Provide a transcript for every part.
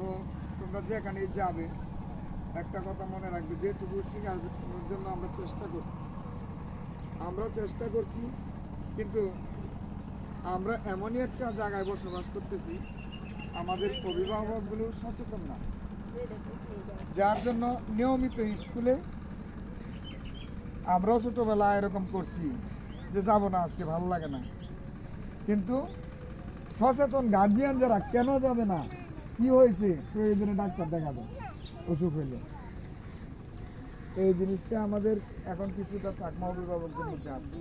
তো তোমরা যেখানে যাবে একটা কথা মনে রাখবে, যেটুকু শেখার জন্য আমরা চেষ্টা করছি, কিন্তু আমরা এমনই একটা জায়গায় বসবাস করতেছি, আমাদের অভিভাবকগুলো সচেতন না, যার জন্য নিয়মিত স্কুলে আমরাও ছোটবেলায় এরকম করছি যে যাবো না, আজকে ভালো লাগে না, কিন্তু সচেতন গার্জিয়ান যারা কেন যাবে না, কি হয়েছে, প্রয়োজনে ডাক্তার দেখাবে অসুখ হইলে। এই জিনিসটা আমাদের এখন কিছুটা চাকমা অভিভাবকদের মধ্যে আছে,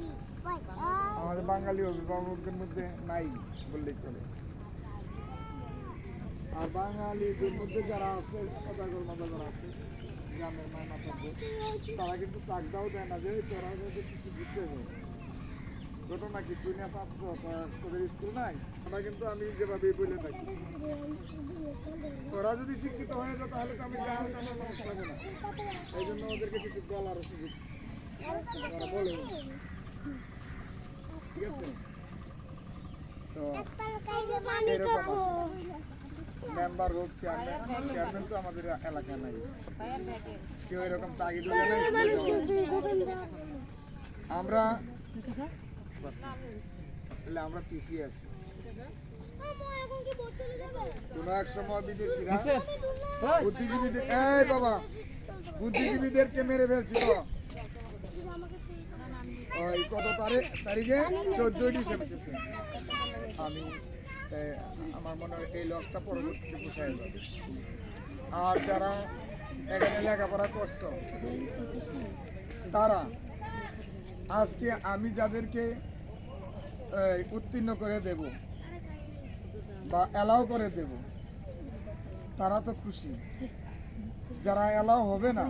আমাদের বাঙালি অভিভাবকদের মধ্যে নাই বললেই চলে। আর বাঙালিদের মধ্যে যারা আছে, সদাগর মাথা যারা আছে, গ্রামের মাথা, তারা কিন্তু তাকদাও দেয় না যে তোরা যদি কিছু ঘুরতে যাও, ঘটনা কি তুই না ছাত্র, তোদের স্কুল নাই। আমরা কিন্তু আমি যেভাবে বলে থাকি, ওরা যদি শিক্ষিত হয়ে যায় তাহলে তো আমি যাওয়ার কোনো মানুষ পাবো না। এই জন্য ওদেরকে কিছু বলার সুযোগ ওরা বলে, ঠিক আছে? তো এরকম মেম্বার হোক, চেয়ারম্যান তো আমাদের এলাকায় নাই, কেউ এরকম তাগিদ আমরা পিছিয়ে আছি। কোন এক সময় বিদেশিরা বুদ্ধিজীবীদেরকে মেরে ফেলছিল। ওই কত তারিখে 14 ডিসেম্বর। আমি আমার মনে হয় এই লসটা পরবর্তীতে পোষায় যাবে। আর যারা এখানে লেখাপড়া করছো তারা আজকে আমি যাদেরকে উত্তীর্ণ করে দেব বা অ্যালাউ করে দেব, তারা তো খুশি। যারা অ্যালাউ হবে না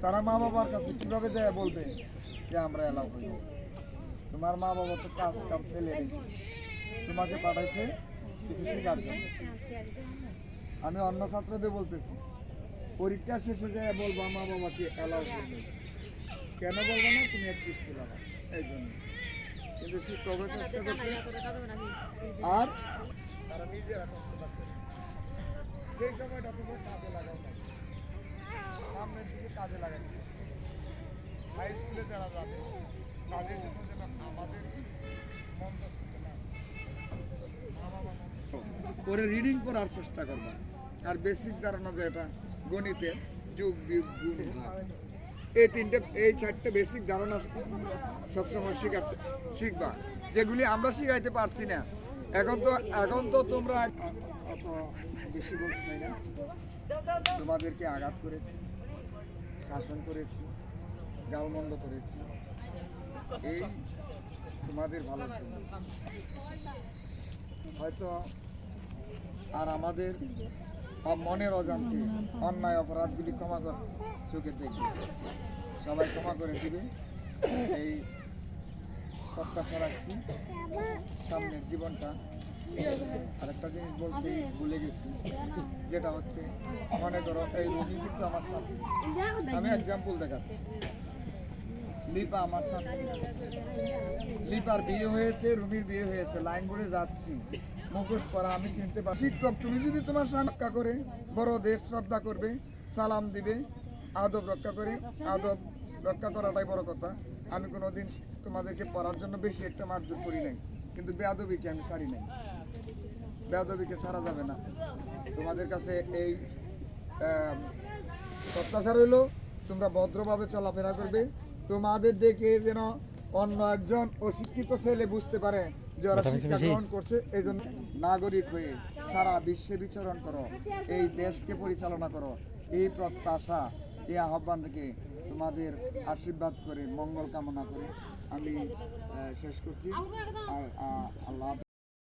তারা মা বাবার কাছে কিভাবে দেয় বলবে যে আমরা অ্যালাউ করি? তোমার মা বাবা তো কাজ কাম ফেলে রেখে তোমাকে পাঠাইছে কিছু শেখার জন্য। আমি অন্য ছাত্রদের বলতেছি, পরীক্ষা শেষে যায় বলবা মা বাবাকে অ্যালাউ করবে। কেন বলবো না? তুমি অ্যাক্টিভ ছিল না, এই জন্য। কিন্তু শিক্ষক চেষ্টা করছে, আর তারা নিজেরা কষ্ট পাচ্ছে। সেই সময়টা তুমি কাজে লাগাও না, সামনের দিকে কাজে লাগাই। হাই স্কুলে যারা যাবে তাদের জন্য যেন আমাদের মন করে রিডিং করার চেষ্টা করবা। আর বেসিক ধারণা যেটা গণিতের যোগ বিয়োগ গুণ ভাগ, এই চারটে বেসিক ধারণা সবসময় শিখবা, যেগুলি আমরা শিখাইতে পারছি না। এখন তো তোমরা অত বেশি বলতে চাই না, তোমাদেরকে আঘাত করেছি, শাসন করেছি, গালমন্দ করেছি, এই তোমাদের ভালো জন্য। হয়তো আর আমাদের মনের অজান্তে অন্যায় অপরাধগুলি ক্ষমা কর, চোখে দেখবে, সবাই ক্ষমা করে দিবে, এই প্রত্যাশা রাখছি। সামনের জীবনটা আরেকটা জিনিস বলতে ভুলে গেছি, যেটা হচ্ছে মনে করো এই রুমি কিন্তু আমার সাথে, আমি এক্সাম্পল দেখাচ্ছি, লিপা আমার সাথে, লিপার বিয়ে হয়েছে, রুমির বিয়ে হয়েছে, লাইন বোর্ডে যাচ্ছি, মুখোশ পরা, আমি চিনতে পারি। শিক্ষক তুমি যদি তোমার রক্ষা করে বড়দের শ্রদ্ধা করবে, সালাম দিবে, আদব রক্ষা করাটাই বড় কথা। আমি কোনোদিন তোমাদেরকে পড়ার জন্য বেশি একটা মারধর করি নাই, কিন্তু বেয়াদবিকে আমি ছাড়ি নাই। বেয়াদবিকে ছাড়া যাবে না। তোমাদের কাছে এই প্রত্যাশা রইল, তোমরা ভদ্রভাবে চলাফেরা করবে। তোমাদের দেখে যেন অন্য একজন অশিক্ষিত ছেলে বুঝতে পারে যে ওরা শিক্ষা গ্রহণ করছে, এই জন্য নাগরিক হয়ে সারা বিশ্বে বিচরণ করো, এই দেশকে পরিচালনা করো, এই প্রত্যাশা, এই আহ্বান থেকে তোমাদের আশীর্বাদ করে, মঙ্গল কামনা করে আমি শেষ করছি। আল্লাহ হাফেজ।